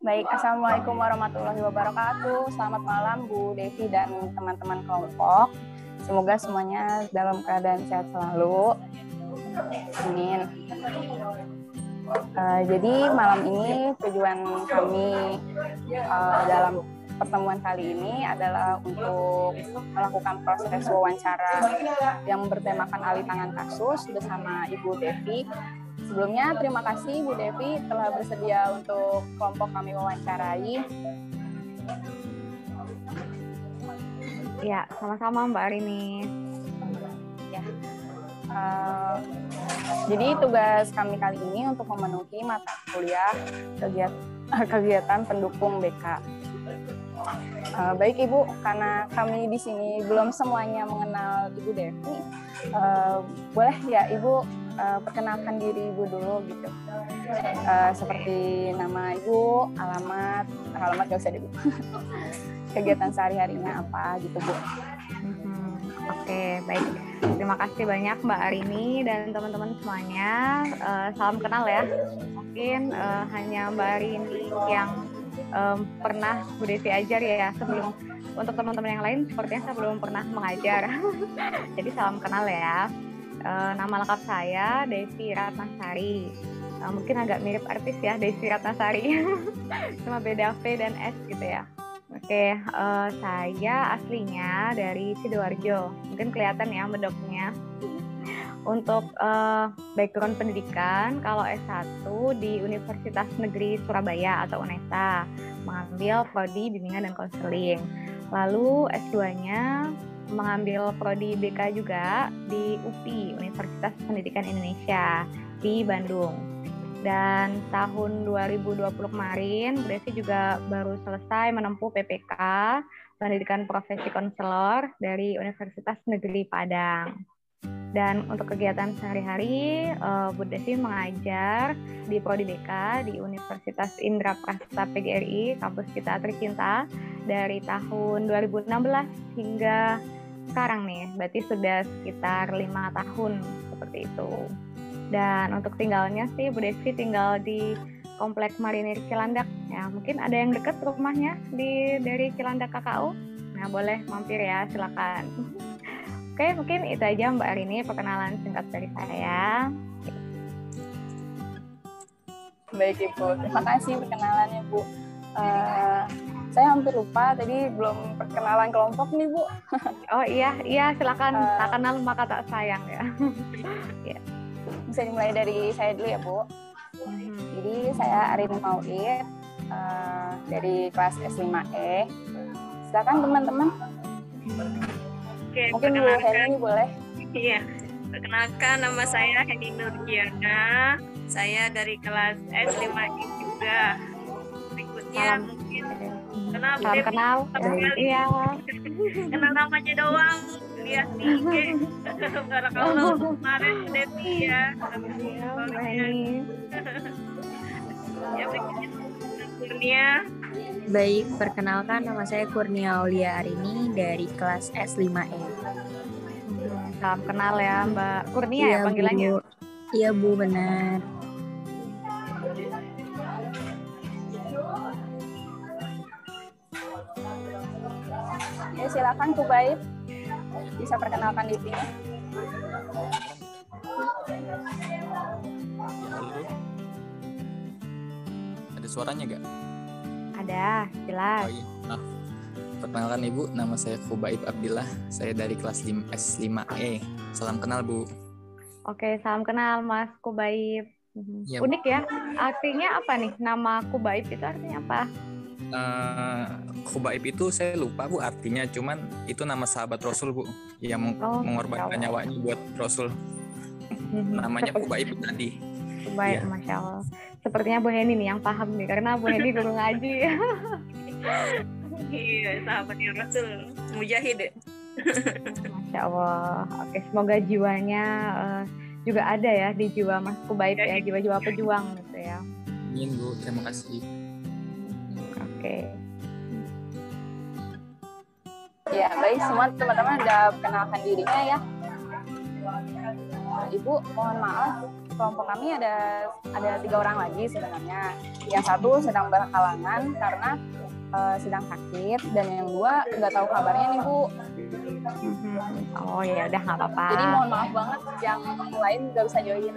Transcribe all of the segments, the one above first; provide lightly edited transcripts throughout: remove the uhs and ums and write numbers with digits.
Baik, Assalamualaikum warahmatullahi wabarakatuh. Selamat malam Bu Devi dan teman-teman kelompok. Semoga semuanya dalam keadaan sehat selalu. Amin. Jadi malam ini tujuan kami dalam pertemuan kali ini adalah untuk melakukan proses wawancara yang bertemakan alih tangan kasus bersama Ibu Devi. Sebelumnya, terima kasih Bu Devi telah bersedia untuk kelompok kami wawancarai. Ya, sama-sama Mbak Arini. Ya. Jadi tugas kami kali ini untuk memenuhi mata kuliah kegiatan pendukung BK. Baik Ibu, karena kami di sini belum semuanya mengenal Ibu Devi, boleh ya Ibu perkenalkan diri Ibu dulu gitu, seperti nama Ibu, alamat nggak usah dulu, kegiatan sehari-harinya apa gitu Bu. Oke, baik. Terima kasih banyak Mbak Arini dan teman-teman semuanya. Salam kenal ya. Mungkin hanya Mbak Arini yang pernah Bu Devi ajar ya. Sebelum untuk teman-teman yang lain sepertinya saya belum pernah mengajar. Jadi salam kenal ya. Nama lengkap saya Devi Ratnasari. Mungkin agak mirip artis ya, Devi Ratnasari. Cuma beda V dan S gitu ya. Oke, saya aslinya dari Sidoarjo. Mungkin kelihatan ya medoknya. Untuk background pendidikan, kalau S1 di Universitas Negeri Surabaya atau UNESA, mengambil prodi bimbingan dan konseling. Lalu S2-nya mengambil prodi BK juga di UPI, Universitas Pendidikan Indonesia di Bandung. Dan tahun 2020 kemarin, Bu Devi juga baru selesai menempuh PPK, Pendidikan Profesi Konselor dari Universitas Negeri Padang. Dan untuk kegiatan sehari-hari, Bu Devi mengajar di prodi BK di Universitas Indraprasta PGRI, kampus kita tercinta, dari tahun 2016 hingga sekarang nih, berarti sudah sekitar 5 tahun seperti itu. Dan untuk tinggalnya sih, Bu Devi tinggal di Komplek Marinir Cilandak. Ya, mungkin ada yang dekat rumahnya dari Cilandak KKU. Nah, boleh mampir ya, silakan. Oke, mungkin itu aja Mbak Arini, perkenalan singkat dari saya. Baik Ibu, terima kasih perkenalannya Bu. Saya hampir lupa, tadi belum perkenalan kelompok nih Bu. Oh iya silakan, tak kenal maka tak sayang ya. Ya. Bisa dimulai dari saya dulu ya Bu. Jadi saya Arin Mauid, dari kelas S5E. Silakan teman-teman. Oke, mungkin Bu Heni boleh. Iya, perkenalkan nama saya Heni Nurgiana. Saya dari kelas S5I juga. Berikutnya mungkin kenal. Iya. Kenal namanya doang. Lihat di IG. Barakallah kemarin Devi ya. Ya, berikutnya Kurnia. Baik, perkenalkan nama saya Kurnia Aulia Arini dari kelas S5E. Salam kenal ya Mbak Kurnia ya panggilannya? Bu. Iya Bu, benar. Ya, silakan Kubaib, bisa perkenalkan dirinya. Halo. Ada suaranya nggak? Ada, jelas. Oh iya, maaf. Perkenalkan Ibu, nama saya Kubaib Abdillah. Saya dari kelas S5E. Salam kenal Bu. Oke, salam kenal Mas Kubaib. Ya, unik ya, artinya apa nih? Nama Kubaib itu artinya apa? Kubaib itu saya lupa Bu artinya, cuman itu nama sahabat Rasul Bu, yang mengorbankan nyawanya buat Rasul. Namanya Kubaib tadi. Kubaib, ya. Masya Allah. Sepertinya Bu Heni nih yang paham nih, karena Bu Heni guru ngaji. Iya, sahabatnya Rasul, mujahid. Masya Allah. Oke, semoga jiwanya juga ada ya di jiwa Mas Kubaib ya, jiwa-jiwa pejuang gitu ya. Amin Bu, terima kasih. Oke. Ya, baik semua teman-teman udah kenalkan dirinya ya. Ibu, mohon maaf, kelompok kami ada 3 orang lagi sebenarnya. Yang satu sedang berhalangan karena sedang sakit, dan yang 2 nggak tahu kabarnya nih Bu. Oh ya udah nggak apa-apa. Jadi mohon maaf banget yang lain nggak bisa join.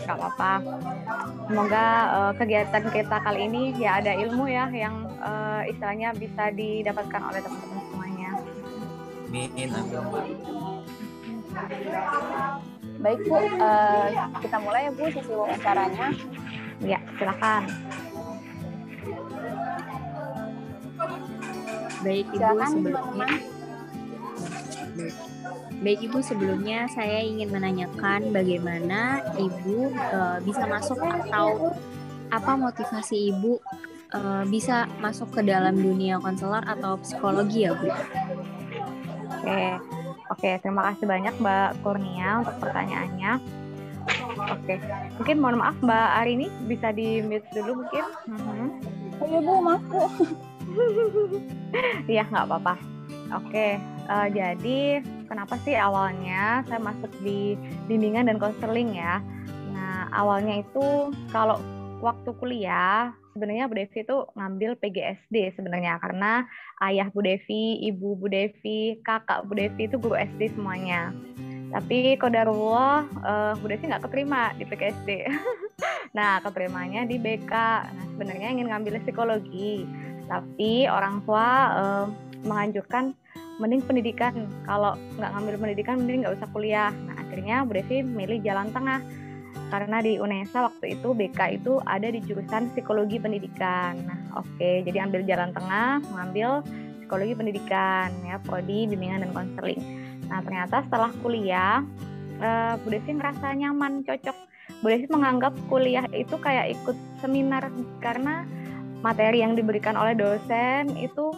Nggak apa-apa. Semoga kegiatan kita kali ini ya ada ilmu ya yang istilahnya bisa didapatkan oleh teman-teman semuanya. Amin. Baik Bu, kita mulai ya Bu sesi wawancaranya. Ya, silakan. Baik Ibu, Silakan sebelumnya teman-teman. Baik Ibu, sebelumnya saya ingin menanyakan bagaimana Ibu bisa masuk atau apa motivasi Ibu bisa masuk ke dalam dunia konselor atau psikologi ya Bu? Oke, terima kasih banyak Mbak Kurnia untuk pertanyaannya. Oke, mungkin mohon maaf Mbak Arini bisa di mute dulu mungkin. Oh iya Bu, maaf Bu. Iya, nggak apa-apa. Oke, jadi kenapa sih awalnya saya masuk di bimbingan dan konseling ya? Nah, awalnya itu kalau waktu kuliah, sebenarnya Bu Devi itu ngambil PGSD sebenarnya karena ayah Bu Devi, ibu Bu Devi, kakak Bu Devi itu guru SD semuanya. Tapi qadarullah Bu Devi nggak keterima di PGSD. Nah, keterimanya di BK. Nah, sebenarnya ingin ngambil psikologi, tapi orang tua menganjurkan mending pendidikan. Kalau nggak ngambil pendidikan, mending nggak usah kuliah. Nah, akhirnya Bu Devi milih jalan tengah. Karena di UNESA waktu itu BK itu ada di jurusan psikologi pendidikan. Nah, jadi ambil jalan tengah, mengambil psikologi pendidikan, ya, prodi bimbingan dan konseling. Nah, ternyata setelah kuliah, Bu Devi ngerasa nyaman, cocok. Bu Devi menganggap kuliah itu kayak ikut seminar karena materi yang diberikan oleh dosen itu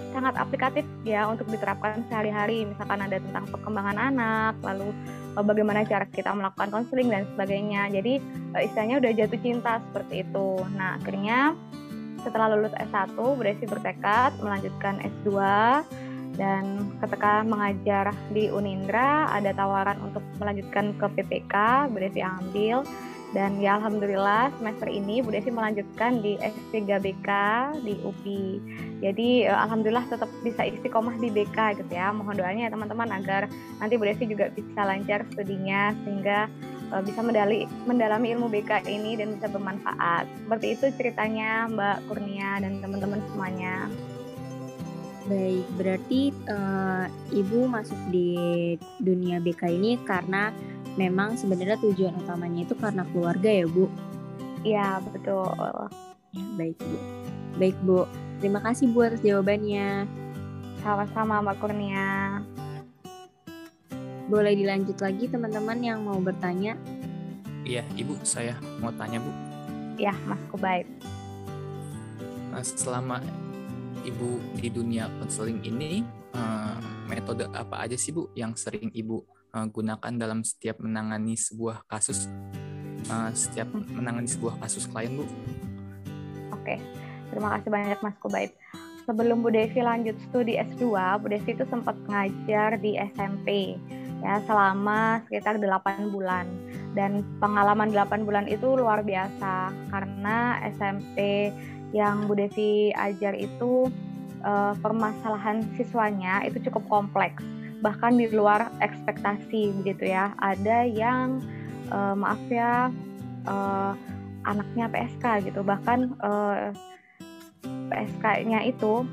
sangat aplikatif ya untuk diterapkan sehari-hari. Misalkan ada tentang perkembangan anak, lalu bagaimana cara kita melakukan konseling dan sebagainya. Jadi istilahnya udah jatuh cinta seperti itu. Nah, akhirnya setelah lulus S1, Bu Devi bertekad melanjutkan S2, dan ketika mengajar di Unindra ada tawaran untuk melanjutkan ke PPK, Bu Devi ambil. Dan ya alhamdulillah semester ini Bu Devi melanjutkan di S3 BK di UPI. Jadi alhamdulillah tetap bisa istiqomah di BK gitu ya. Mohon doanya ya teman-teman agar nanti Bu Devi juga bisa lancar studinya sehingga bisa mendalami ilmu BK ini dan bisa bermanfaat. Seperti itu ceritanya Mbak Kurnia dan teman-teman semuanya. Baik, berarti Ibu masuk di dunia BK ini karena memang sebenarnya tujuan utamanya itu karena keluarga ya Bu? Iya, betul. Baik Bu. Baik Bu, terima kasih Bu atas jawabannya. Sama-sama Mbak Kurnia. Boleh dilanjut lagi teman-teman yang mau bertanya? Iya, Ibu, saya mau tanya Bu. Ya, Mas Kubaib. Selama Ibu di dunia konseling ini, metode apa aja sih Bu yang sering Ibu gunakan dalam setiap menangani sebuah kasus, klien Bu? Oke, terima kasih banyak Mas Kubaib. Sebelum Bu Devi lanjut studi S2, Bu Devi itu sempat ngajar di SMP ya selama sekitar 8 bulan. Dan pengalaman 8 bulan itu luar biasa karena SMP yang Bu Devi ajar itu permasalahan siswanya itu cukup kompleks, bahkan di luar ekspektasi begitu ya. Ada yang anaknya PSK gitu, bahkan PSK-nya itu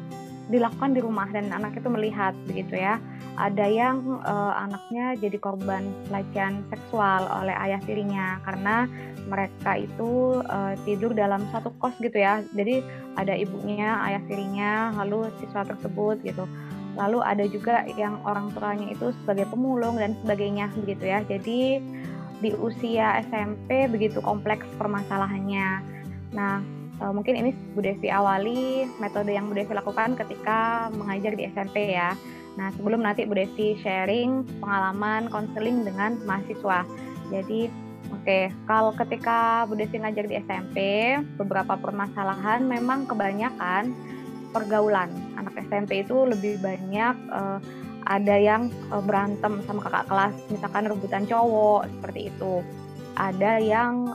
dilakukan di rumah dan anak itu melihat begitu ya. Ada yang anaknya jadi korban pelecehan seksual oleh ayah tirinya karena mereka itu tidur dalam satu kos gitu ya. Jadi ada ibunya, ayah tirinya, lalu siswa tersebut gitu. Lalu ada juga yang orang tuanya itu sebagai pemulung dan sebagainya begitu ya. Jadi di usia SMP begitu kompleks permasalahannya. Nah, mungkin ini Bu Devi awali metode yang Bu Devi lakukan ketika mengajar di SMP ya. Nah, sebelum nanti Bu Devi sharing pengalaman konseling dengan mahasiswa. Jadi, kalau ketika Bu Devi ngajar di SMP, beberapa permasalahan memang kebanyakan pergaulan. Anak SMP itu lebih banyak ada yang berantem sama kakak kelas, misalkan rebutan cowok seperti itu. Ada yang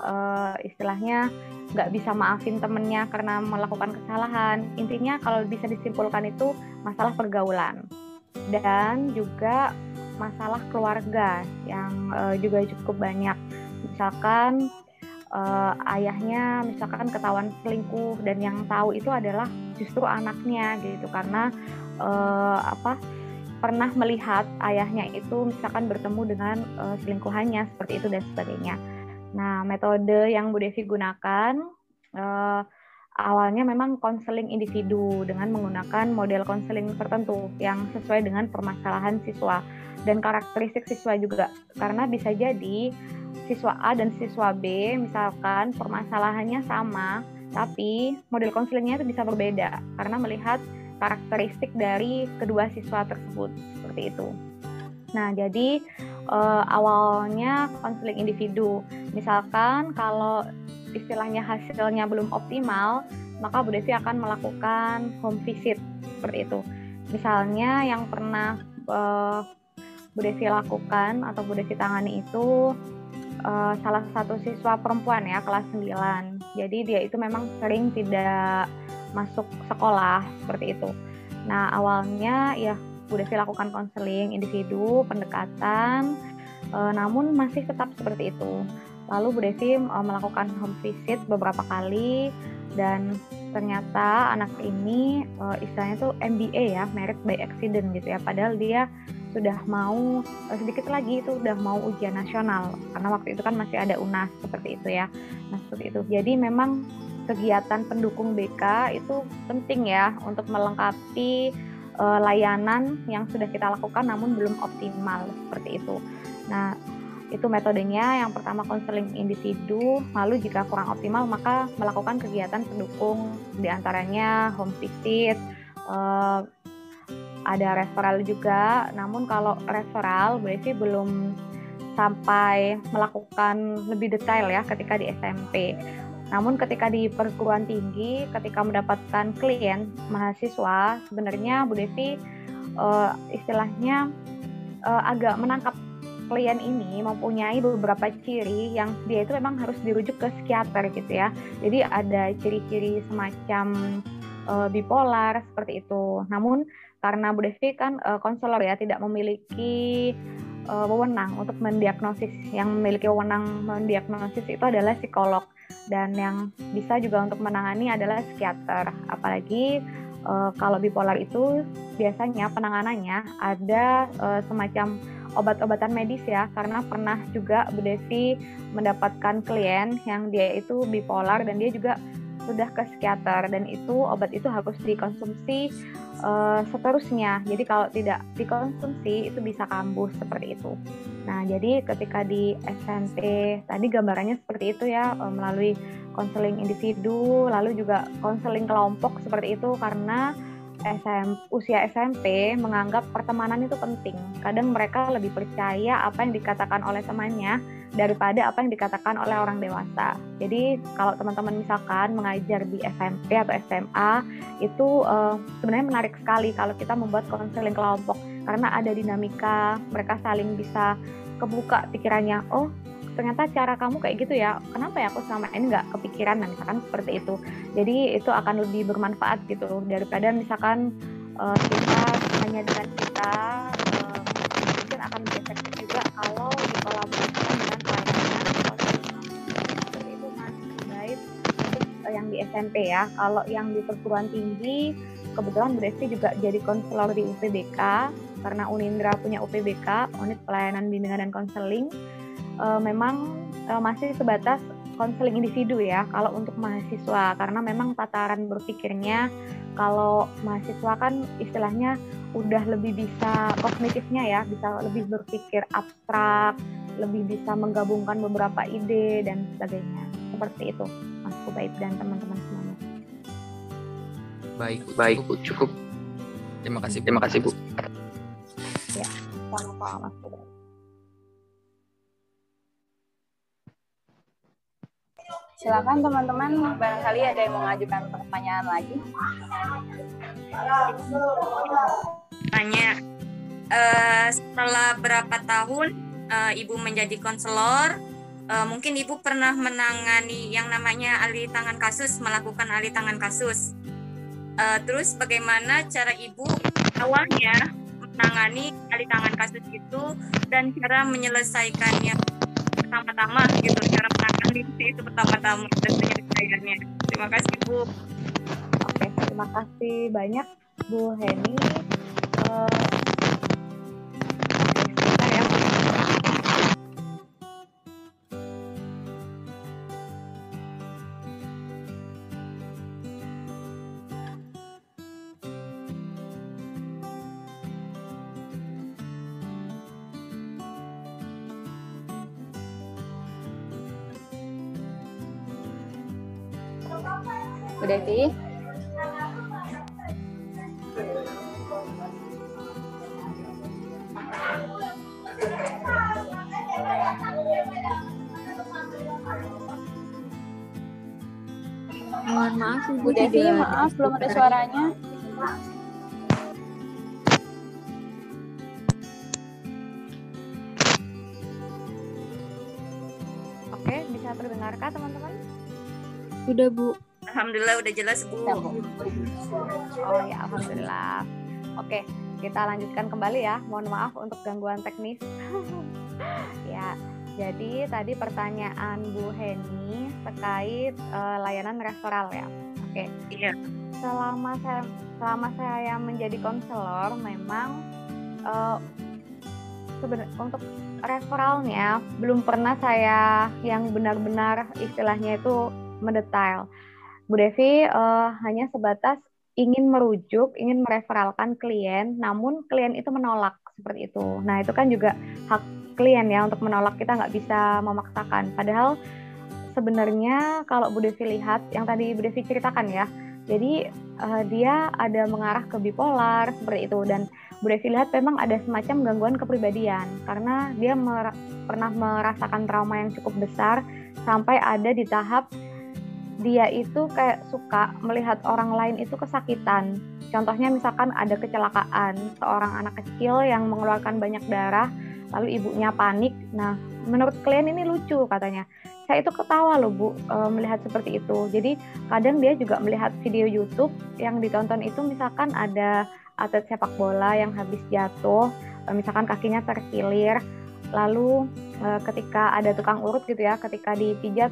istilahnya nggak bisa maafin temennya karena melakukan kesalahan. Intinya kalau bisa disimpulkan itu masalah pergaulan dan juga masalah keluarga yang juga cukup banyak. Misalkan ayahnya misalkan ketahuan selingkuh dan yang tahu itu adalah justru anaknya gitu, karena pernah melihat ayahnya itu misalkan bertemu dengan selingkuhannya seperti itu dan sebagainya. Nah, metode yang Bu Devi gunakan awalnya memang konseling individu dengan menggunakan model konseling tertentu yang sesuai dengan permasalahan siswa dan karakteristik siswa juga, karena bisa jadi siswa A dan siswa B misalkan permasalahannya sama, tapi model konselingnya itu bisa berbeda karena melihat karakteristik dari kedua siswa tersebut seperti itu. Nah, jadi awalnya konseling individu. Misalkan kalau istilahnya hasilnya belum optimal, maka Bu Devi akan melakukan home visit seperti itu. Misalnya yang pernah Bu Devi lakukan atau Bu Devi tangani itu salah satu siswa perempuan ya, kelas 9. Jadi dia itu memang sering tidak masuk sekolah seperti itu. Nah, awalnya ya Bu Devi lakukan konseling individu, pendekatan, namun masih tetap seperti itu. Lalu Bu Devi melakukan home visit beberapa kali dan ternyata anak ini istilahnya tuh MBA ya, Married by Accident gitu ya. Padahal dia sudah mau sedikit lagi itu udah mau ujian nasional karena waktu itu kan masih ada UNAS seperti itu ya. Nah, seperti itu. Jadi memang kegiatan pendukung BK itu penting ya untuk melengkapi layanan yang sudah kita lakukan namun belum optimal seperti itu. Nah, itu metodenya. Yang pertama konseling individu, lalu jika kurang optimal maka melakukan kegiatan pendukung, diantaranya home visit, ada referral juga. Namun kalau referral Bu Devi belum sampai melakukan lebih detail ya ketika di SMP. Namun ketika di perguruan tinggi, ketika mendapatkan klien mahasiswa, sebenarnya Bu Devi istilahnya agak menangkap klien ini mempunyai beberapa ciri yang dia itu memang harus dirujuk ke psikiater gitu ya. Jadi ada ciri-ciri semacam bipolar seperti itu. Namun karena Bu Devi kan konselor ya, tidak memiliki wewenang untuk mendiagnosis. Yang memiliki wewenang mendiagnosis itu adalah psikolog, dan yang bisa juga untuk menangani adalah psikiater. Apalagi kalau bipolar itu biasanya penanganannya ada semacam obat-obatan medis ya, karena pernah juga Bu Devi mendapatkan klien yang dia itu bipolar dan dia juga sudah ke psikiater, dan itu obat itu harus dikonsumsi seterusnya. Jadi kalau tidak dikonsumsi itu bisa kambuh seperti itu. Nah, jadi ketika di SMP tadi gambarannya seperti itu ya, melalui konseling individu, lalu juga konseling kelompok seperti itu, karena usia SMP menganggap pertemanan itu penting. Kadang mereka lebih percaya apa yang dikatakan oleh temannya daripada apa yang dikatakan oleh orang dewasa. Jadi kalau teman-teman misalkan mengajar di SMP atau SMA itu sebenarnya menarik sekali kalau kita membuat konseling kelompok, karena ada dinamika, mereka saling bisa kebuka pikirannya. Oh, ternyata cara kamu kayak gitu ya, kenapa ya aku selama ini nggak kepikiran, nah, misalkan seperti itu. Jadi itu akan lebih bermanfaat gitu daripada misalkan kita hanya dengan kita, mungkin akan lebih efektif juga kalau dikolaborasikan dengan pelayanan seperti itu Mas. Baik, untuk yang di SMP ya. Kalau yang di perguruan tinggi, kebetulan Bu Devi juga jadi konselor di UPBK, karena Unindra punya UPBK, Unit Pelayanan Bimbingan dan Konseling. Memang masih sebatas konseling individu ya kalau untuk mahasiswa, karena memang tataran berpikirnya kalau mahasiswa kan istilahnya udah lebih bisa kognitifnya ya, bisa lebih berpikir abstrak, lebih bisa menggabungkan beberapa ide dan sebagainya. Seperti itu Mas Kubaib dan teman-teman semuanya. Baik Bu, cukup. Terima kasih Bu. Ya, sama-sama Mas Kubaib. Silakan teman-teman, barangkali ada yang mengajukan pertanyaan lagi. Tanya. setelah berapa tahun Ibu menjadi konselor, mungkin Ibu pernah menangani yang namanya alih tangan kasus, melakukan alih tangan kasus. Terus bagaimana cara Ibu awalnya menangani alih tangan kasus itu dan cara menyelesaikannya pertama-tama gitu, cara menangani itu pertama-tama dan penyelesaiannya. Terima kasih Bu. Oke, terima kasih banyak Bu Heni. Sebentar ya. Bu Devi. Mohon maaf Ibu, Bu Devi, tidak maaf belum ada suaranya. Oke, bisa terdengarkah teman-teman? Udah Bu. Alhamdulillah udah jelas Bu. Ya, Bu. Oh ya, alhamdulillah. Oke, kita lanjutkan kembali ya. Mohon maaf untuk gangguan teknis. Ya, jadi tadi pertanyaan Bu Heni terkait layanan restoran ya. Oke. Iya. Selama saya menjadi konselor, memang untuk referralnya belum pernah saya yang benar-benar istilahnya itu mendetail. Bu Devi hanya sebatas ingin merujuk, ingin mereferalkan klien, namun klien itu menolak seperti itu. Nah, itu kan juga hak klien ya untuk menolak, kita nggak bisa memaksakan. Padahal sebenarnya kalau Bu Devi lihat, yang tadi Bu Devi ceritakan ya, jadi dia ada mengarah ke bipolar seperti itu, dan Bu Devi lihat memang ada semacam gangguan kepribadian karena dia pernah merasakan trauma yang cukup besar sampai ada di tahap dia itu kayak suka melihat orang lain itu kesakitan. Contohnya misalkan ada kecelakaan, seorang anak kecil yang mengeluarkan banyak darah, lalu ibunya panik. Nah, menurut klien ini lucu katanya. Saya itu ketawa loh Bu, melihat seperti itu. Jadi kadang dia juga melihat video YouTube yang ditonton itu, misalkan ada atlet sepak bola yang habis jatuh, misalkan kakinya terkilir, lalu ketika ada tukang urut gitu ya, ketika dipijat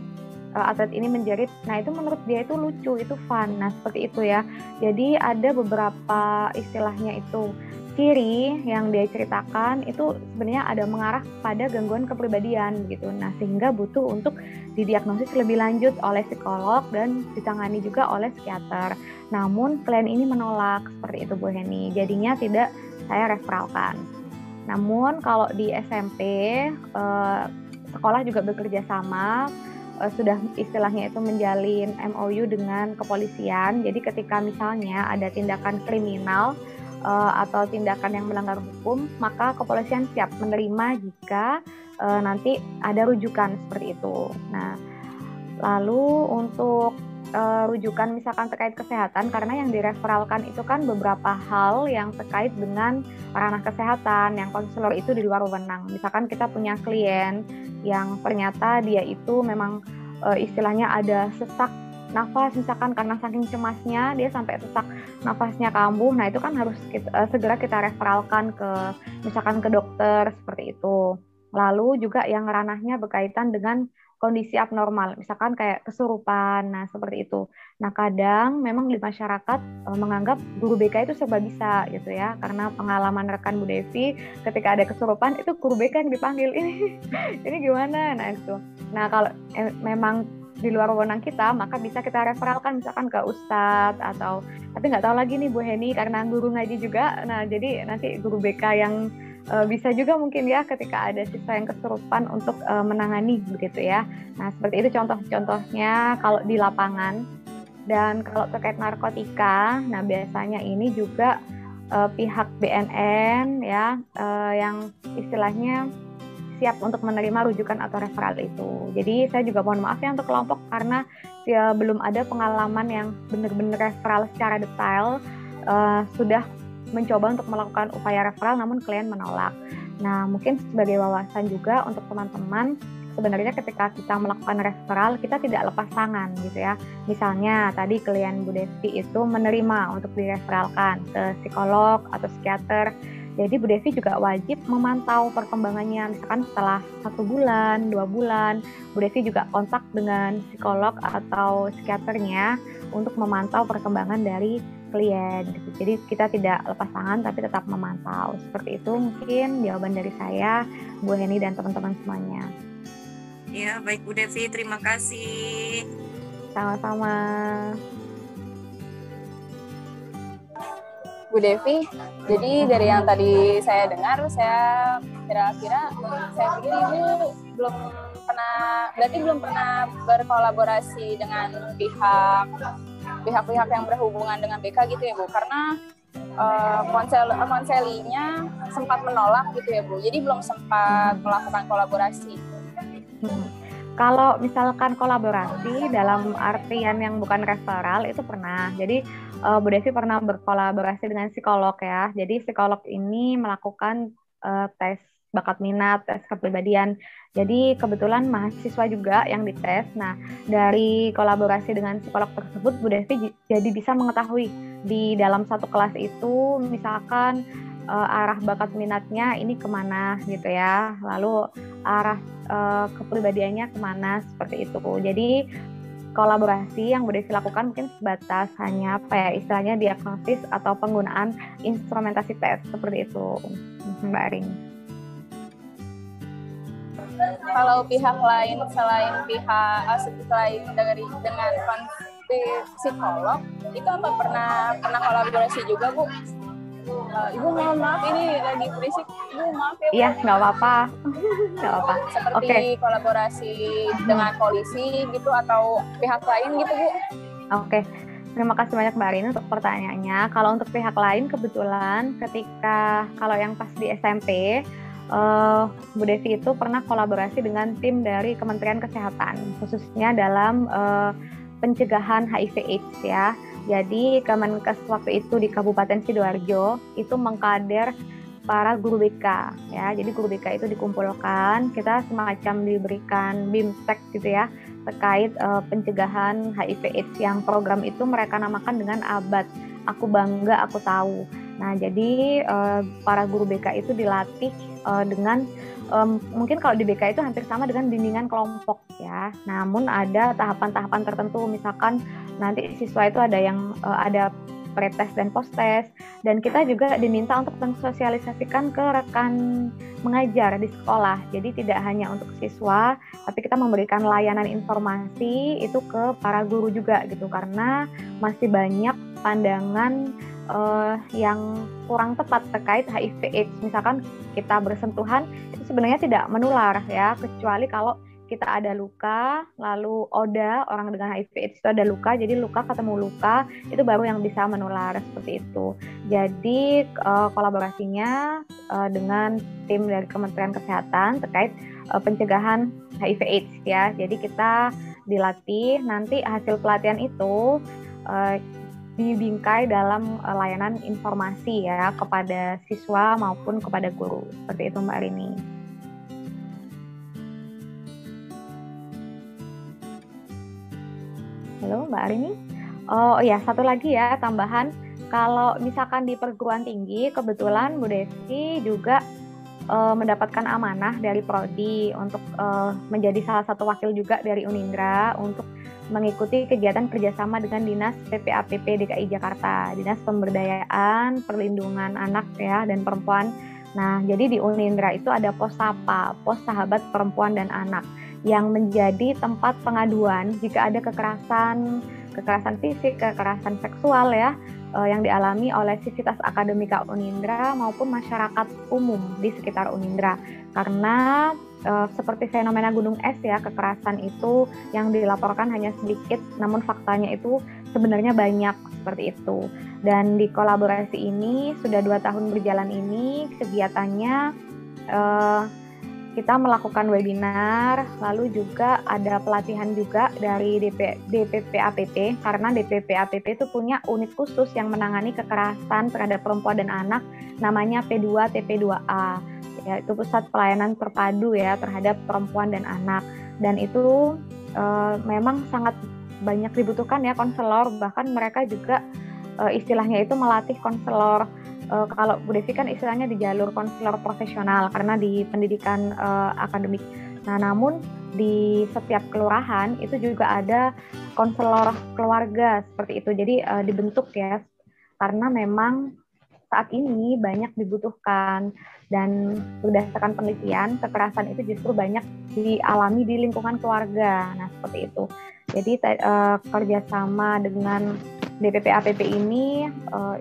atlet ini menjerit. Nah, itu menurut dia itu lucu, itu fun. Nah, seperti itu ya. Jadi ada beberapa istilahnya itu ciri yang dia ceritakan itu sebenarnya ada mengarah pada gangguan kepribadian gitu. Nah, sehingga butuh untuk didiagnosis lebih lanjut oleh psikolog dan ditangani juga oleh psikiater. Namun klien ini menolak seperti itu Bu Heni. Jadinya tidak saya referalkan. Namun kalau di SMP sekolah juga bekerja sama, sudah istilahnya itu menjalin MOU dengan kepolisian. Jadi ketika misalnya ada tindakan kriminal atau tindakan yang melanggar hukum, maka kepolisian siap menerima jika nanti ada rujukan seperti itu. Nah, lalu untuk rujukan misalkan terkait kesehatan, karena yang direferalkan itu kan beberapa hal yang terkait dengan ranah kesehatan, yang konselor itu di luar wewenang. Misalkan kita punya klien yang ternyata dia itu memang istilahnya ada sesak nafas, misalkan karena saking cemasnya dia sampai sesak nafasnya kambuh. Nah, itu kan harus segera kita referalkan ke misalkan ke dokter seperti itu. Lalu juga yang ranahnya berkaitan dengan kondisi abnormal, misalkan kayak kesurupan, nah seperti itu. Nah, kadang memang di masyarakat menganggap guru BK itu serba bisa gitu ya, karena pengalaman rekan Bu Devi ketika ada kesurupan itu guru BK yang dipanggil, ini gimana? Nah itu. Nah, kalau memang di luar wewenang kita, maka bisa kita referalkan misalkan ke ustadz atau, tapi nggak tahu lagi nih Bu Heni karena guru ngaji juga. Nah, jadi nanti guru BK yang bisa juga mungkin ya ketika ada siswa yang kesurupan untuk menangani begitu ya. Nah, seperti itu contoh-contohnya kalau di lapangan. Dan kalau terkait narkotika, nah biasanya ini juga pihak BNN ya yang istilahnya siap untuk menerima rujukan atau referral itu. Jadi saya juga mohon maaf ya untuk kelompok karena belum ada pengalaman yang benar-benar referral secara detail. Sudah mencoba untuk melakukan upaya referral namun klien menolak. Nah, mungkin sebagai wawasan juga untuk teman-teman, sebenarnya ketika kita melakukan referral, kita tidak lepas tangan gitu ya. Misalnya tadi klien Bu Devi itu menerima untuk direferalkan ke psikolog atau psikiater. Jadi Bu Devi juga wajib memantau perkembangannya. Misalkan setelah 1 bulan, 2 bulan, Bu Devi juga kontak dengan psikolog atau psikiaternya untuk memantau perkembangan dari klien gitu. Jadi kita tidak lepas tangan tapi tetap memantau. Seperti itu mungkin jawaban dari saya, Bu Heni dan teman-teman semuanya. Ya, baik Bu Devi, terima kasih. Sama-sama. Bu Devi, jadi dari yang tadi saya dengar, saya kira-kira saya pikir Ibu belum pernah berkolaborasi dengan pihak-pihak yang berhubungan dengan BK gitu ya Bu, karena konselinya sempat menolak gitu ya Bu, jadi belum sempat melakukan kolaborasi. Kalau misalkan kolaborasi dalam artian yang bukan referral itu pernah. Jadi Bu Devi pernah berkolaborasi dengan psikolog ya. Jadi psikolog ini melakukan tes bakat minat, tes kepribadian. Jadi kebetulan mahasiswa juga yang dites. Nah, dari kolaborasi dengan psikolog tersebut Bu Devi jadi bisa mengetahui di dalam satu kelas itu misalkan arah bakat minatnya ini kemana gitu ya, lalu arah kepribadiannya kemana, seperti itu. Jadi kolaborasi yang Bu Devi lakukan mungkin sebatas hanya apa ya, istilahnya diagnosis atau penggunaan instrumentasi tes, seperti itu Mbak Arin. Kalau pihak lain selain dengan psikolog itu apa pernah kolaborasi juga Bu? Ibu mohon maaf ini lagi berisik. Ibu maaf ya Bu. Iya, nggak apa-apa. Nggak apa-apa. Seperti kolaborasi dengan polisi gitu atau pihak lain gitu Bu. Oke. Terima kasih banyak Mbak Arin untuk pertanyaannya. Kalau untuk pihak lain kebetulan kalau yang pas di SMP Bu Devi itu pernah kolaborasi dengan tim dari Kementerian Kesehatan, khususnya dalam pencegahan HIV/AIDS ya. Jadi Kemenkes waktu itu di Kabupaten Sidoarjo itu mengkader para guru BK ya. Jadi guru BK itu dikumpulkan, kita semacam diberikan BIMTEK gitu ya terkait pencegahan HIV/AIDS yang program itu mereka namakan dengan ABAT, Aku Bangga Aku Tahu. Nah, jadi para guru BK itu dilatih dengan mungkin kalau di BK itu hampir sama dengan bimbingan kelompok ya. Namun ada tahapan-tahapan tertentu, misalkan nanti siswa itu ada pretest dan posttest, dan kita juga diminta untuk mensosialisasikan ke rekan mengajar di sekolah. Jadi tidak hanya untuk siswa, tapi kita memberikan layanan informasi itu ke para guru juga gitu, karena masih banyak pandangan yang kurang tepat terkait HIV/AIDS. Misalkan kita bersentuhan itu sebenarnya tidak menular ya, kecuali kalau kita ada luka, lalu orang dengan HIV/AIDS itu ada luka, jadi luka ketemu luka itu baru yang bisa menular, seperti itu. Jadi kolaborasinya dengan tim dari Kementerian Kesehatan terkait pencegahan HIV/AIDS ya. Jadi kita dilatih, nanti hasil pelatihan itu dibingkai dalam layanan informasi ya kepada siswa maupun kepada guru, seperti itu Mbak Rini. Halo Mbak Arini. Oh iya, satu lagi ya tambahan, kalau misalkan di perguruan tinggi kebetulan Bu Devi juga mendapatkan amanah dari Prodi untuk menjadi salah satu wakil juga dari Unindra untuk mengikuti kegiatan kerjasama dengan Dinas PPAPP DKI Jakarta, Dinas Pemberdayaan Perlindungan Anak ya dan Perempuan. Nah, jadi di Unindra itu ada pos SAPA, pos Sahabat Perempuan dan Anak, yang menjadi tempat pengaduan jika ada kekerasan fisik, kekerasan seksual ya, yang dialami oleh Sivitas Akademika Unindra maupun masyarakat umum di sekitar Unindra. Karena seperti fenomena gunung es ya, kekerasan itu yang dilaporkan hanya sedikit, namun faktanya itu sebenarnya banyak, seperti itu. Dan di kolaborasi ini sudah 2 tahun berjalan ini kegiatannya kita melakukan webinar, lalu juga ada pelatihan juga dari DPP APP, karena DPP APP itu punya unit khusus yang menangani kekerasan terhadap perempuan dan anak, namanya P2 TP2A, ya, itu pusat pelayanan terpadu ya terhadap perempuan dan anak, dan itu memang sangat banyak dibutuhkan ya konselor, bahkan mereka juga istilahnya itu melatih konselor. Kalau Bu Devi kan istilahnya di jalur konselor profesional karena di pendidikan akademik. Nah, namun di setiap kelurahan itu juga ada konselor keluarga seperti itu. Jadi dibentuk ya, karena memang saat ini banyak dibutuhkan, dan berdasarkan penelitian kekerasan itu justru banyak dialami di lingkungan keluarga. Nah, seperti itu. Jadi kerjasama dengan DPP APP ini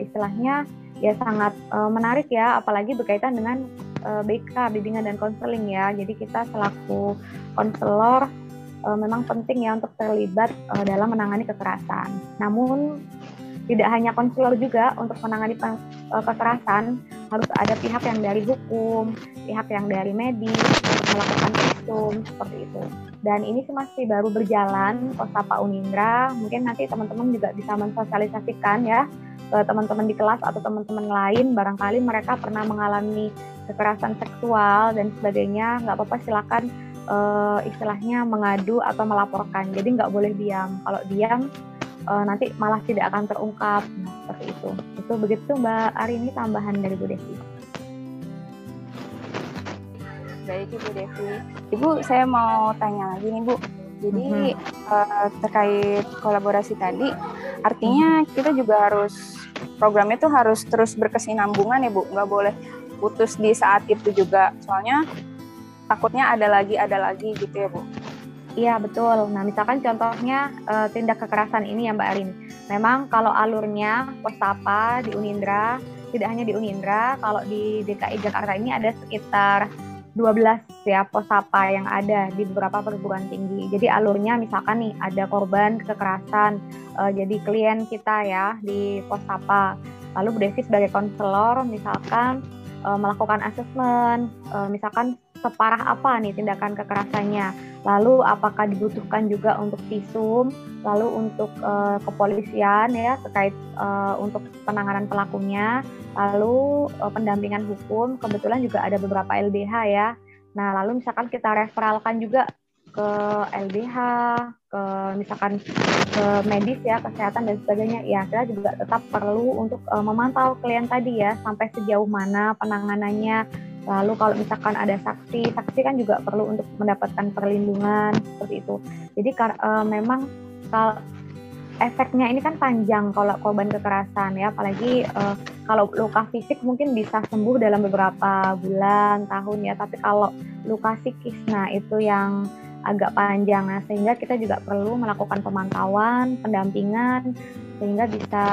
istilahnya ya sangat menarik ya, apalagi berkaitan dengan BK, bimbingan dan konseling ya. Jadi kita selaku konselor memang penting ya untuk terlibat dalam menangani kekerasan. Namun tidak hanya konselor juga untuk menangani kekerasan, harus ada pihak yang dari hukum, pihak yang dari medis untuk melakukan visum seperti itu. Dan ini masih baru berjalan Kosapa Unindra. Mungkin nanti teman-teman juga bisa mensosialisasikan ya ke teman-teman di kelas atau teman-teman lain, barangkali mereka pernah mengalami kekerasan seksual dan sebagainya, nggak apa-apa, silakan istilahnya mengadu atau melaporkan. Jadi nggak boleh diam. Kalau diam nanti malah tidak akan terungkap. Nah, seperti itu. Itu begitu Mbak Arini, tambahan dari Bu Devi. Baik Ibu Devi. Ibu, saya mau tanya lagi nih Bu. Jadi terkait kolaborasi tadi, artinya kita juga harus, programnya itu harus terus berkesinambungan ya Bu, nggak boleh putus di saat itu juga, soalnya takutnya ada lagi gitu ya Bu. Iya betul. Nah misalkan contohnya tindak kekerasan ini ya Mbak Arin. Memang kalau alurnya Kosapa di Unindra, tidak hanya di Unindra, kalau di DKI Jakarta ini ada sekitar 12 ya Kosapa yang ada di beberapa perguruan tinggi. Jadi alurnya misalkan nih ada korban kekerasan, jadi klien kita ya di Kosapa. Lalu Bu Devi sebagai konselor misalkan melakukan asesmen, misalkan separah apa nih tindakan kekerasannya, lalu apakah dibutuhkan juga untuk visum, lalu untuk kepolisian ya terkait untuk penanganan pelakunya, lalu pendampingan hukum, kebetulan juga ada beberapa LBH ya. Nah lalu misalkan kita referalkan juga ke LBH, ke misalkan ke medis ya, kesehatan dan sebagainya, ya kita juga tetap perlu untuk memantau klien tadi ya, sampai sejauh mana penanganannya. Lalu kalau misalkan ada saksi kan juga perlu untuk mendapatkan perlindungan seperti itu. Jadi memang efeknya ini kan panjang kalau korban kekerasan ya, apalagi kalau luka fisik mungkin bisa sembuh dalam beberapa bulan, tahun ya, tapi kalau luka psikis nah itu yang agak panjang. Nah, sehingga kita juga perlu melakukan pemantauan, pendampingan sehingga bisa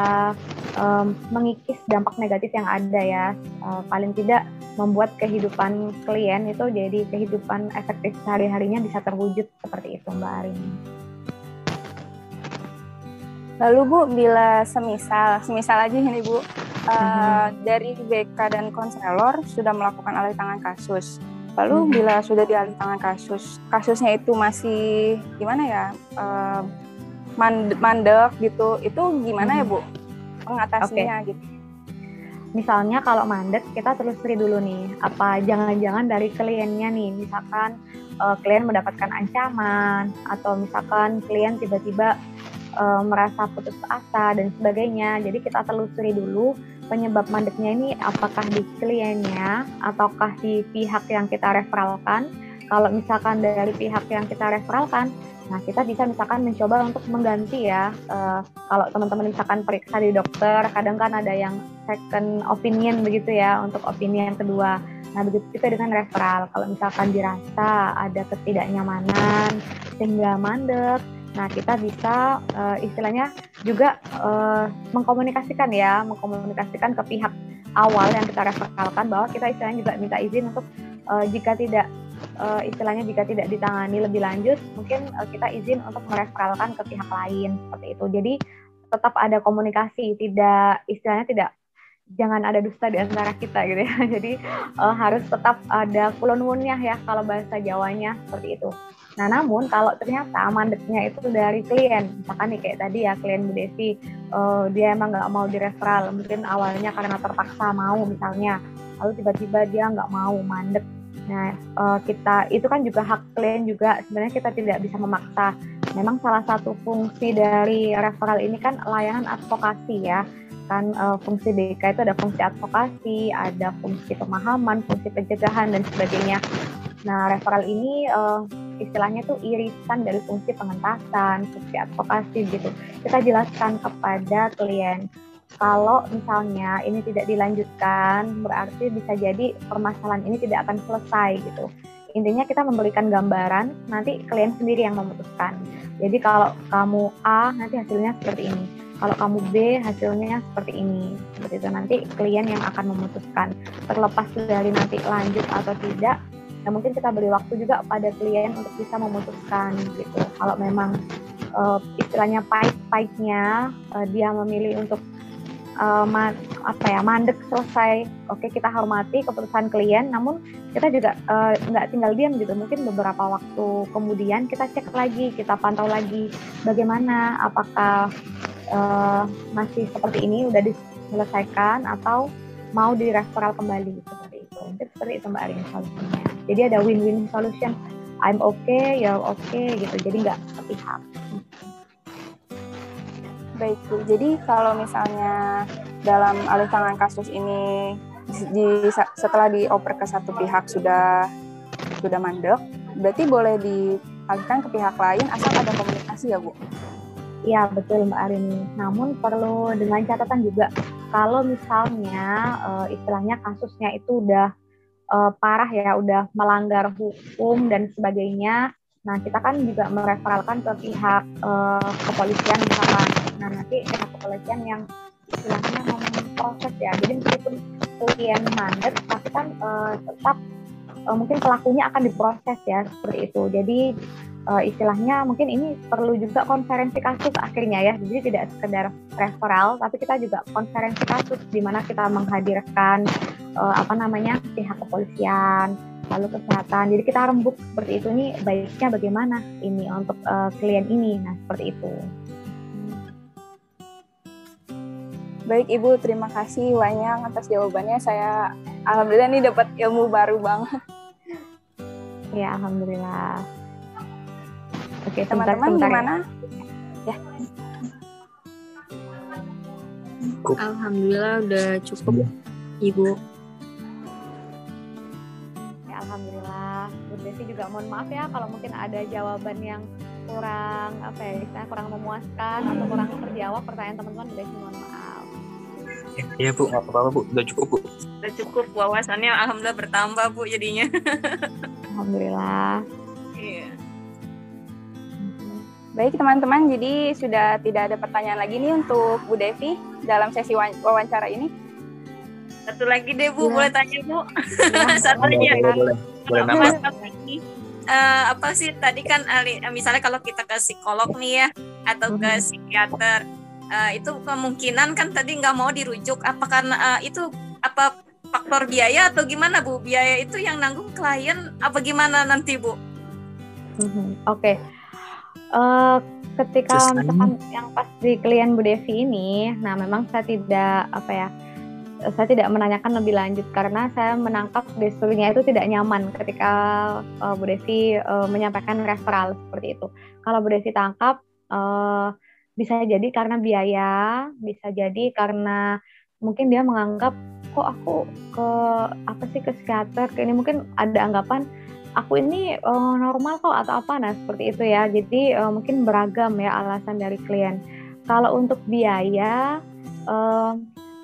mengikis dampak negatif yang ada ya, paling tidak membuat kehidupan klien itu jadi kehidupan efektif sehari-harinya bisa terwujud seperti itu Mbak Arini. Lalu Bu, bila semisal aja ini Bu, dari BK dan konselor sudah melakukan alih tangan kasus, lalu bila sudah dialih tangan kasusnya itu masih gimana ya, mandek gitu, itu gimana ya Bu mengatasinya gitu? Misalnya kalau mandek, kita telusuri dulu nih, apa jangan-jangan dari kliennya nih, misalkan klien mendapatkan ancaman, atau misalkan klien tiba-tiba merasa putus asa dan sebagainya. Jadi kita telusuri dulu penyebab mandeknya ini apakah di kliennya, ataukah di pihak yang kita referalkan. Kalau misalkan dari pihak yang kita referalkan, nah kita bisa misalkan mencoba untuk mengganti ya. Kalau teman-teman misalkan periksa di dokter, kadang kan ada yang second opinion begitu ya, untuk opini yang kedua. Nah begitu juga dengan referral. Kalau misalkan dirasa ada ketidaknyamanan sehingga mandek, nah kita bisa istilahnya juga mengkomunikasikan ke pihak awal yang kita referalkan, bahwa kita istilahnya juga minta izin untuk jika tidak ditangani lebih lanjut, mungkin kita izin untuk mereferalkan ke pihak lain seperti itu. Jadi tetap ada komunikasi, tidak jangan ada dusta di antara kita gitu ya. Jadi harus tetap ada kulon wunnya ya kalau bahasa Jawanya seperti itu. Nah, namun kalau ternyata mandeknya itu dari klien, misalkan nih kayak tadi ya klien Bu Devi, dia emang nggak mau direferral, mungkin awalnya karena terpaksa mau misalnya, lalu tiba-tiba dia nggak mau, mandek. Nah, kita itu kan juga hak klien juga, sebenarnya kita tidak bisa memaksa. Memang salah satu fungsi dari referral ini kan layanan advokasi ya. Kan fungsi BK itu ada fungsi advokasi, ada fungsi pemahaman, fungsi pencegahan dan sebagainya. Nah, referral ini istilahnya tuh irisan dari fungsi pengentasan, fungsi advokasi gitu. Kita jelaskan kepada klien kalau misalnya ini tidak dilanjutkan, berarti bisa jadi permasalahan ini tidak akan selesai gitu. Intinya kita memberikan gambaran, nanti klien sendiri yang memutuskan. Jadi kalau kamu A, nanti hasilnya seperti ini. Kalau kamu B, hasilnya seperti ini. Seperti itu, nanti klien yang akan memutuskan. Terlepas dari nanti lanjut atau tidak, ya mungkin kita beri waktu juga pada klien untuk bisa memutuskan gitu. Kalau memang istilahnya pahit-pahitnya dia memilih untuk mandek selesai, oke, kita hormati keputusan klien, namun kita juga nggak tinggal diam gitu. Mungkin beberapa waktu kemudian kita cek lagi, kita pantau lagi bagaimana, apakah masih seperti ini udah diselesaikan atau mau direferral kembali seperti itu. Mungkin seperti itu Mbak Arin solusinya. Jadi ada win-win solution, I'm okay, you're okay gitu. Jadi nggak sepihak. Baik Bu, jadi kalau misalnya dalam alih tangan kasus ini setelah dioper ke satu pihak sudah mandek, berarti boleh dialihkan ke pihak lain asal ada komunikasi ya Bu? Iya betul Mbak Arini, namun perlu dengan catatan juga kalau misalnya istilahnya kasusnya itu udah parah ya, udah melanggar hukum dan sebagainya. Nah, kita kan juga mereferalkan ke pihak kepolisian misalkan. Nah, nanti pihak kepolisian yang istilahnya memproses ya. Jadi meskipun klien mandek, tapi kan tetap mungkin pelakunya akan diproses ya, seperti itu. Jadi istilahnya mungkin ini perlu juga konferensi kasus akhirnya ya. Jadi tidak sekedar referral, tapi kita juga konferensi kasus di mana kita menghadirkan pihak kepolisian, lalu kesehatan. Jadi kita rembuk seperti itu, nih baiknya bagaimana ini untuk klien ini. Nah, seperti itu. Baik Ibu, terima kasih banyak atas jawabannya. Saya alhamdulillah nih dapat ilmu baru banget. Ya, alhamdulillah. Oke, teman-teman gimana? Ya. Alhamdulillah udah cukup Ibu. Alhamdulillah, Bu Desi juga mohon maaf ya kalau mungkin ada jawaban yang kurang kurang memuaskan atau kurang terjawab pertanyaan teman-teman. Bu Desi mohon maaf. Iya Bu, nggak apa-apa Bu, udah cukup Bu. Udah cukup, wawasannya alhamdulillah bertambah Bu jadinya. Alhamdulillah. Iya. Baik teman-teman, jadi sudah tidak ada pertanyaan lagi nih untuk Bu Devi dalam sesi wawancara ini. Satu lagi deh Bu, ya. Boleh tanya Bu? Ya, Satu aja. Boleh nambah. Apa sih tadi kan misalnya kalau kita ke psikolog nih ya atau ke psikiater, itu kemungkinan kan tadi nggak mau dirujuk, apa karena itu apa faktor biaya atau gimana Bu? Biaya itu yang nanggung klien apa gimana nanti Bu? Oke. Ketika misalkan yang pas di klien Bu Devi ini, nah memang saya tidak menanyakan lebih lanjut karena saya menangkap gesturnya itu tidak nyaman ketika Bu Devi menyampaikan referral seperti itu. Kalau Bu Devi tangkap bisa jadi karena biaya, bisa jadi karena mungkin dia menganggap kok aku ke psikiater, ini mungkin ada anggapan aku ini normal kok atau apa, nah seperti itu ya. Jadi mungkin beragam ya alasan dari klien. Kalau untuk biaya,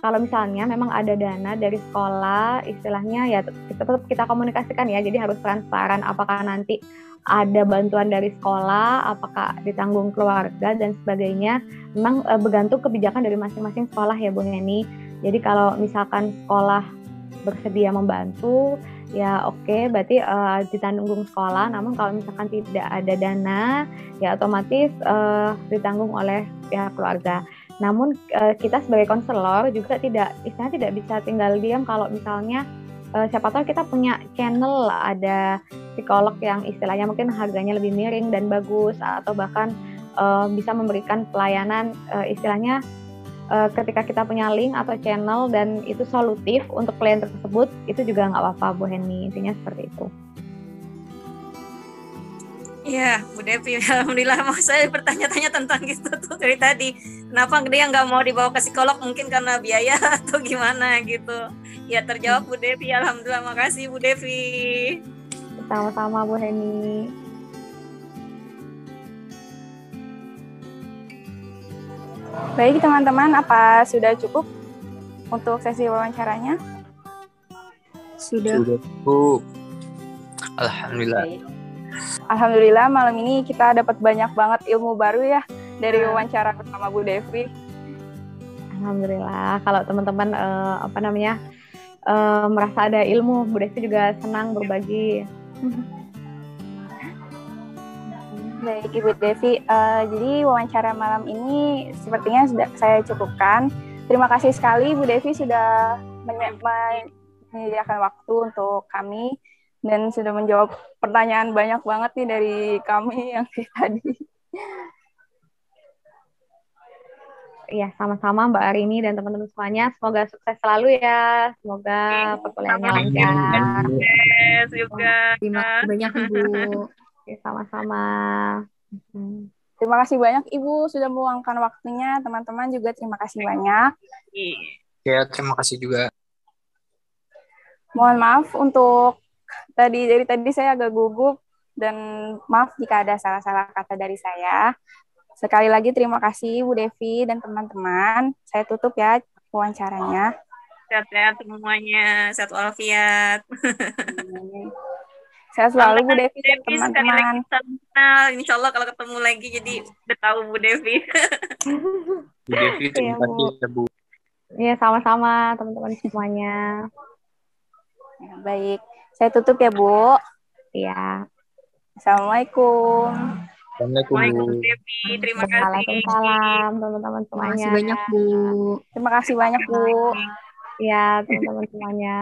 kalau misalnya memang ada dana dari sekolah, istilahnya ya tetap kita komunikasikan ya. Jadi harus transparan apakah nanti ada bantuan dari sekolah, apakah ditanggung keluarga dan sebagainya. Memang bergantung kebijakan dari masing-masing sekolah ya Bu Heni. Jadi kalau misalkan sekolah bersedia membantu, ya oke, berarti ditanggung sekolah. Namun kalau misalkan tidak ada dana, ya otomatis ditanggung oleh pihak keluarga. Namun kita sebagai konselor juga istilahnya tidak bisa tinggal diam kalau misalnya siapa tahu kita punya channel, ada psikolog yang istilahnya mungkin harganya lebih miring dan bagus, atau bahkan bisa memberikan pelayanan istilahnya ketika kita punya link atau channel dan itu solutif untuk klien tersebut, itu juga nggak apa-apa Bu Heni, intinya seperti itu. Iya, Bu Devi, alhamdulillah. Mau saya bertanya-tanya tentang gitu tuh dari tadi. Kenapa dia nggak mau dibawa ke psikolog? Mungkin karena biaya atau gimana gitu. Ya terjawab Bu Devi, alhamdulillah. Makasih Bu Devi. Sama-sama Bu Heni. Baik teman-teman, apa sudah cukup untuk sesi wawancaranya? Sudah. Bu. Alhamdulillah. Baik. Alhamdulillah malam ini kita dapat banyak banget ilmu baru ya dari wawancara bersama Bu Devi. Alhamdulillah, kalau teman-teman merasa ada ilmu, Bu Devi juga senang berbagi. Baik Ibu Devi, jadi wawancara malam ini sepertinya sudah saya cukupkan. Terima kasih sekali Bu Devi sudah menyediakan waktu untuk kami dan sudah menjawab pertanyaan banyak banget nih dari kami yang tadi. Iya, sama-sama Mbak Arini dan teman-teman semuanya. Semoga sukses selalu ya. Semoga perkuliahannya lancar. Sukses juga. Terima kasih banyak Ibu. Oke, sama-sama. Terima kasih banyak Ibu sudah meluangkan waktunya. Teman-teman juga terima kasih banyak. Ya, terima kasih juga. Mohon maaf untuk dari tadi saya agak gugup dan maaf jika ada salah-salah kata dari saya. Sekali lagi terima kasih Bu Devi dan teman-teman. Saya tutup ya wawancaranya. Sehat-sehat semuanya, sehat walafiat. Sehat selalu Bu Devi dan teman-teman. Insya Allah kalau ketemu lagi jadi udah tahu Bu Devi. Bu Devi, terima kasih ya Bu. Iya, sama-sama teman-teman semuanya. Ya, baik, saya tutup ya Bu. Iya. Assalamualaikum. Assalamualaikum Bu. Devi, terima kasih. Waalaikumsalam teman-teman Terima semuanya. kasih banyak Bu. Terima kasih banyak Bu. Iya, teman-teman semuanya.